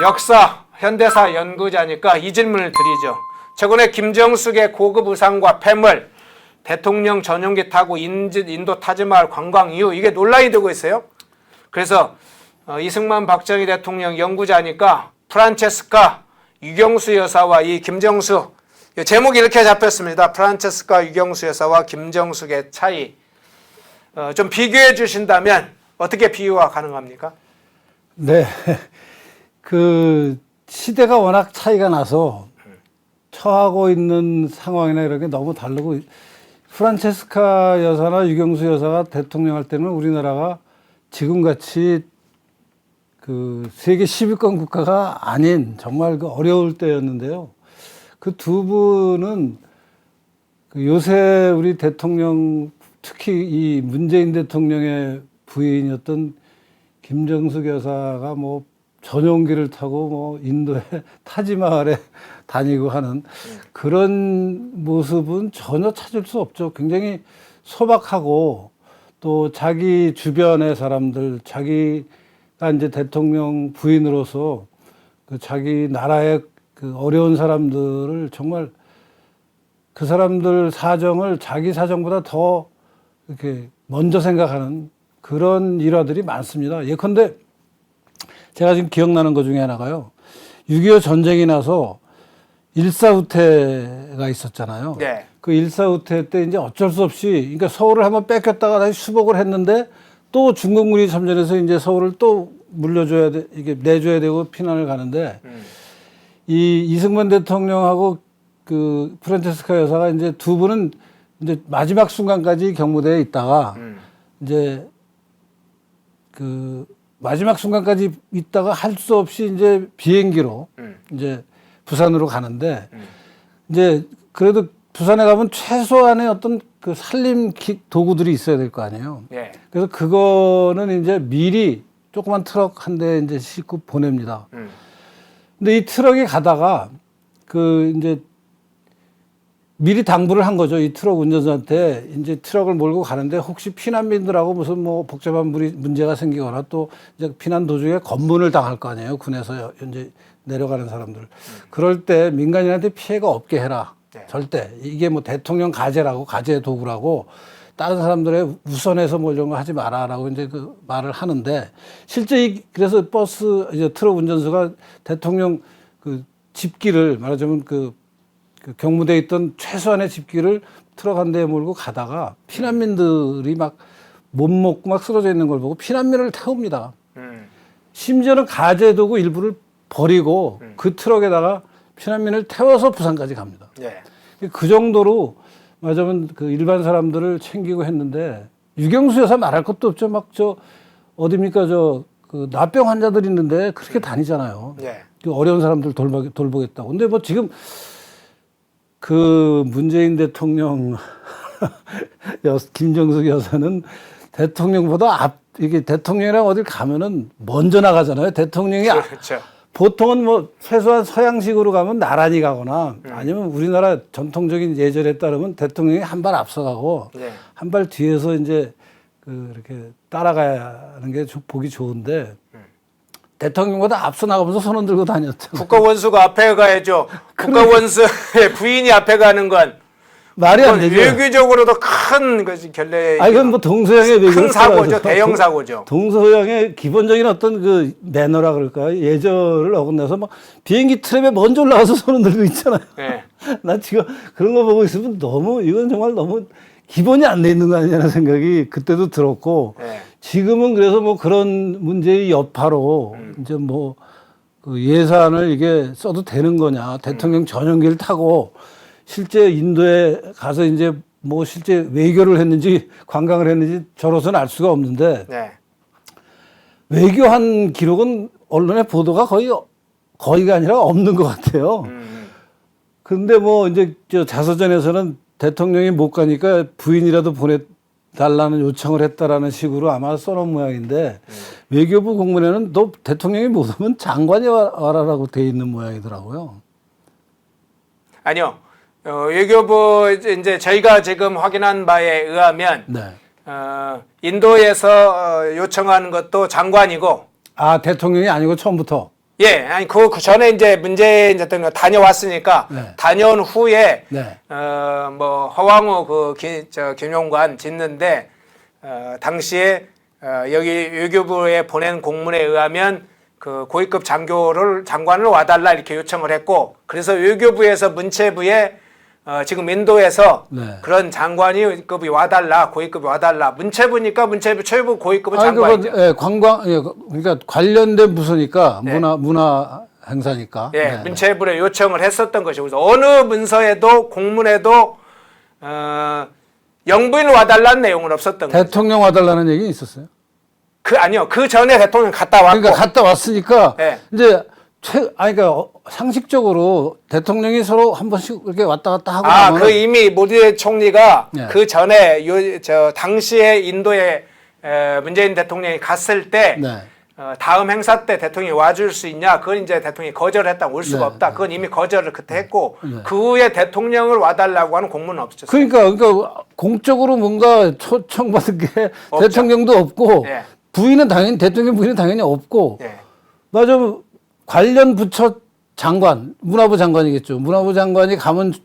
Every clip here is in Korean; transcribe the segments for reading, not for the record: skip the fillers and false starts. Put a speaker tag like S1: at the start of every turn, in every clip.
S1: 역사, 현대사 연구자니까 이 질문을 드리죠. 최근에 김정숙의 고급 의상과 폐물, 대통령 전용기 타고 인도 타지마할 관광 이후 이게 논란이 되고 있어요. 그래서 이승만 박정희 대통령 연구자니까 프란체스카 유경수 여사와 이 김정숙, 제목이 이렇게 잡혔습니다. 프란체스카 유경수 여사와 김정숙의 차이. 좀 비교해 주신다면 어떻게 비유가 가능합니까?
S2: 네. 그 시대가 워낙 차이가 나서 처하고 있는 상황이나 이런 게 너무 다르고, 프란체스카 여사나 유경수 여사가 대통령 할 때는 우리나라가 지금같이 그 세계 10위권 국가가 아닌 정말 그 어려울 때였는데요. 그 두 분은 그 요새 우리 대통령, 특히 이 문재인 대통령의 부인이었던 김정숙 여사가 뭐 전용기를 타고 뭐 인도의 타지마할에 다니고 하는 그런 모습은 전혀 찾을 수 없죠. 굉장히 소박하고, 또 자기 주변의 사람들, 자기가 이제 대통령 부인으로서 그 자기 나라의 그 어려운 사람들을 정말 그 사람들 사정을 자기 사정보다 더 이렇게 먼저 생각하는 그런 일화들이 많습니다. 예컨대 제가 지금 기억나는 것 중에 하나가요. 6.25 전쟁이 나서 일사후퇴가 있었잖아요.
S1: 네.
S2: 그 일사후퇴 때 이제 어쩔 수 없이, 그러니까 서울을 한번 뺏겼다가 다시 수복을 했는데, 또 중국군이 참전해서 이제 서울을 또 물려줘야 돼, 이게 내줘야 되고 피난을 가는데, 이 이승만 대통령하고 그 프란체스카 여사가 이제 두 분은 이제 마지막 순간까지 경무대에 있다가 이제 그 마지막 순간까지 있다가 할 수 없이 이제 비행기로 이제 부산으로 가는데, 이제 그래도 부산에 가면 최소한의 어떤 그 살림 도구들이 있어야 될 거 아니에요.
S1: 네.
S2: 그래서 그거는 이제 미리 조그만 트럭 한 대 이제 싣고 보냅니다. 근데 이 트럭이 가다가 그 이제 미리 당부를 한 거죠. 이 트럭 운전사한테 이제 트럭을 몰고 가는데 혹시 피난민들하고 무슨 뭐 복잡한 문제가 생기거나 또 이제 피난 도중에 검문을 당할 거 아니에요. 군에서 이제 내려가는 사람들. 그럴 때 민간인한테 피해가 없게 해라.
S1: 네.
S2: 절대. 이게 뭐 대통령 가재라고, 가재 도구라고 다른 사람들의 우선해서 뭐 이런 거 하지 마라라고 이제 그 말을 하는데, 실제 그래서 버스, 이제 트럭 운전수가 대통령 그 집기를, 말하자면 그 경무대에 있던 최소한의 집기를 트럭 한 대에 몰고 가다가 피난민들이 막 못 먹고 막 쓰러져 있는 걸 보고 피난민을 태웁니다. 심지어는 가재 도구 일부를 버리고 그 트럭에다가 피난민을 태워서 부산까지 갑니다.
S1: 네.
S2: 그 정도로 말하자면 그 일반 사람들을 챙기고 했는데, 유경수 여사 말할 것도 없죠. 막 저 어딥니까 저 그 납병 환자들 있는데 그렇게 다니잖아요.
S1: 네.
S2: 그 어려운 사람들 돌보겠다고. 근데 뭐 지금 그 문재인 대통령 김정숙 여사는 대통령보다 이게 대통령이랑 어딜 가면은 먼저 나가잖아요. 대통령이
S1: 그렇죠.
S2: 보통은 뭐 최소한 서양식으로 가면 나란히 가거나 아니면 우리나라 전통적인 예절에 따르면 대통령이 한 발 앞서가고
S1: 네.
S2: 한 발 뒤에서 이제 이렇게 따라가는 게 보기 좋은데, 대통령보다 앞서 나가면서 손을 들고 다녔죠.
S1: 국가원수가 앞에 가야죠. 국가원수의 부인이 앞에 가는 건
S2: 말이 안 되죠.
S1: 외교적으로도 큰 것이 결례.
S2: 이건 뭐 동서양의
S1: 큰 사고죠. 대형 사고죠.
S2: 동서양의 기본적인 어떤 그 매너라 그럴까요? 예절을 어긋나서 막 비행기 트랩에 먼저 올라가서 손을 들고 있잖아요.
S1: 네.
S2: 나 지금 그런 거 보고 있으면 이건 정말 너무 기본이 안 돼 있는 거 아니냐는 생각이 그때도 들었고,
S1: 네.
S2: 지금은 그래서 뭐 그런 문제의 여파로 이제 뭐 그 예산을 이게 써도 되는 거냐, 대통령 전용기를 타고 실제 인도에 가서 이제 뭐 실제 외교를 했는지 관광을 했는지 저로서는 알 수가 없는데,
S1: 네.
S2: 외교한 기록은 언론의 보도가 거의가 아니라 없는 것 같아요. 근데 뭐 이제 저 자서전에서는 대통령이 못 가니까 부인이라도 보내달라는 요청을 했다라는 식으로 아마 써놓은 모양인데, 외교부 공문에는 너 대통령이 못 오면 장관이 와라라고 돼 있는 모양이더라고요.
S1: 아니요. 외교부 이제 저희가 지금 확인한 바에 의하면
S2: 네.
S1: 인도에서 요청하는 것도 장관이고.
S2: 아, 대통령이 아니고 처음부터.
S1: 예, 아니 그 전에 이제 문재인 대통령 다녀왔으니까
S2: 네.
S1: 다녀온 후에
S2: 네.
S1: 뭐 허왕우 김용관 짓는데 당시에 여기 외교부에 보낸 공문에 의하면 그 고위급 장관을 와달라 이렇게 요청을 했고 그래서 외교부에서 문체부에 지금 인도에서
S2: 네.
S1: 그런 장관이급이 와달라 고위급이 와달라 문체부니까 문체부 최고 고위급은
S2: 아니,
S1: 장관이죠.
S2: 그건, 예, 관광, 예, 그러니까 관련된 부서니까
S1: 네.
S2: 문화 행사니까.
S1: 예,
S2: 네,
S1: 문체부에 요청을 했었던 것이고 그래서 어느 문서에도 공문에도 영부인 와달라는 내용은 없었던 거죠.
S2: 대통령 와달라는 얘기는 있었어요.
S1: 아니요. 그 전에 대통령 갔다 왔고.
S2: 그러니까 갔다 왔으니까
S1: 네.
S2: 이제 그러니까 상식적으로 대통령이 서로 한 번씩 이렇게 왔다 갔다 하고
S1: 그
S2: 나면은
S1: 이미 모디 총리가
S2: 네.
S1: 그 전에 당시에 인도에 문재인 대통령이 갔을 때
S2: 네.
S1: 다음 행사 때 대통령이 와줄 수 있냐? 그건 이제 대통령이 거절했다. 올 수가
S2: 네.
S1: 없다. 그건 이미 거절을 그때 했고
S2: 네.
S1: 그 후에 대통령을 와달라고 하는 공문은 없었어요.
S2: 그러니까 공적으로 뭔가 초청받은 게
S1: 없죠.
S2: 대통령도 없고
S1: 네.
S2: 대통령 부인은 당연히 없고
S1: 네.
S2: 맞아 관련 부처 장관 문화부 장관이겠죠. 문화부 장관이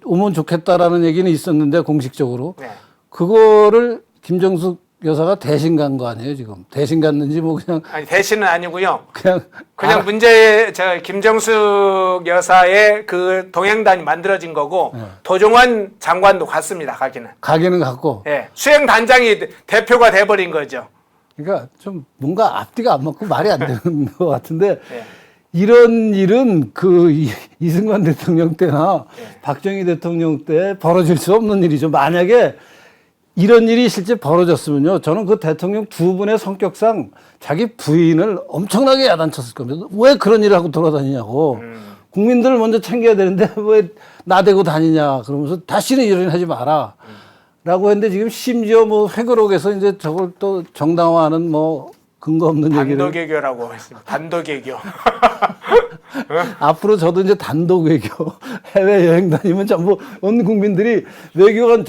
S2: 오면 좋겠다라는 얘기는 있었는데 공식적으로
S1: 네.
S2: 그거를 김정숙 여사가 대신 간 거 아니에요 지금 대신 갔는지 뭐 그냥
S1: 아니 대신은 아니고요.
S2: 그냥
S1: 김정숙 여사의 그 동행단이 만들어진 거고
S2: 네.
S1: 도종환 장관도 갔습니다.
S2: 가기는 갔고
S1: 예, 수행 단장이 대표가 돼버린 거죠.
S2: 그러니까 좀 뭔가 앞뒤가 안 맞고 말이 안 되는 것 같은데
S1: 예.
S2: 이런 일은 이승만 대통령 때나
S1: 예.
S2: 박정희 대통령 때 벌어질 수 없는 일이죠. 만약에 이런 일이 실제 벌어졌으면요. 저는 그 대통령 두 분의 성격상 자기 부인을 엄청나게 야단쳤을 겁니다. 왜 그런 일을 하고 돌아다니냐고. 국민들을 먼저 챙겨야 되는데 왜 나대고 다니냐. 그러면서 다시는 이런 일 하지 마라. 라고 했는데 지금 심지어 뭐 회고록에서 이제 저걸 또 정당화하는 뭐 근거 없는 얘기를.
S1: 단독외교라고 했습니다. 단독외교.
S2: 앞으로 저도 이제 단독 외교 해외 여행 다니면 전부 온 국민들이 외교관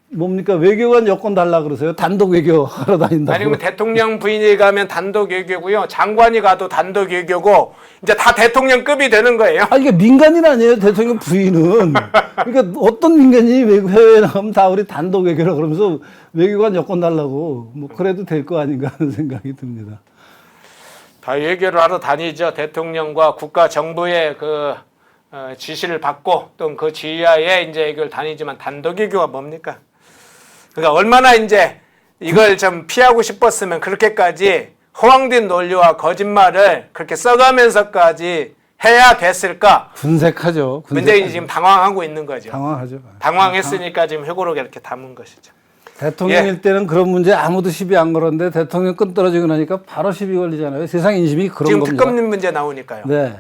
S2: 외교관 여권 달라 그러세요. 단독 외교 하러 다닌다고.
S1: 아니 그러면 대통령 부인이 가면 단독 외교고요. 장관이 가도 단독 외교고 이제 다 대통령급이 되는 거예요.
S2: 이게 민간인 아니에요. 대통령 부인은. 그러니까 어떤 민간인이 해외에 나가면 다 우리 단독 외교라 그러면서 외교관 여권 달라고 뭐 그래도 될 거 아닌가 하는 생각이 듭니다.
S1: 다 외교를 하러 다니죠. 대통령과 국가 정부의 그 지시를 받고 또 그 지휘하에 이제 외교를 다니지만 단독 외교가 뭡니까? 그러니까 얼마나 이제 이걸 좀 피하고 싶었으면 그렇게까지 허황된 논리와 거짓말을 그렇게 써가면서까지 해야 됐을까?
S2: 분색하죠.
S1: 문재인이 지금 당황하고 있는 거죠.
S2: 당황하죠.
S1: 당황했으니까 지금 회고록에 이렇게 담은 것이죠.
S2: 대통령일 때는 그런 문제 아무도 시비 안 걸었는데 대통령 끈 떨어지고 나니까 바로 시비 걸리잖아요. 세상 인심이 그런
S1: 지금
S2: 겁니다.
S1: 특검 문제 나오니까요.
S2: 네.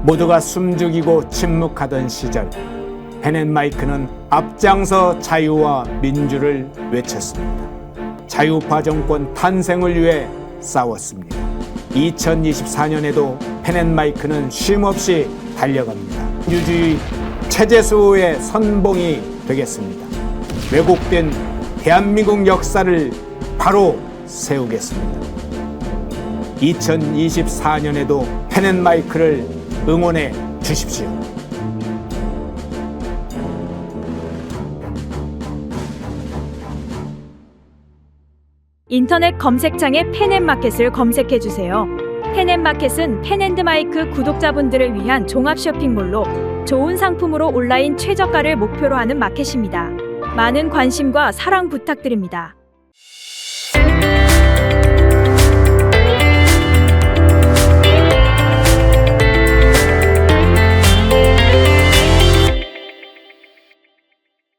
S1: 모두가 숨죽이고 침묵하던 시절 펜앤마이크는 앞장서 자유와 민주를 외쳤습니다. 자유파 정권 탄생을 위해 싸웠습니다. 2024년에도 펜앤마이크는 쉼없이 달려갑니다. 민주주의 체제수호의 선봉이 되겠습니다. 왜곡된 대한민국 역사를 바로 세우겠습니다. 2024년에도 펜앤마이크를 응원해 주십시오.
S3: 인터넷 검색창에 펜앤마켓을 검색해 주세요. 펜앤마켓은 펜앤드마이크 구독자분들을 위한 종합 쇼핑몰로 좋은 상품으로 온라인 최저가를 목표로 하는 마켓입니다. 많은 관심과 사랑 부탁드립니다.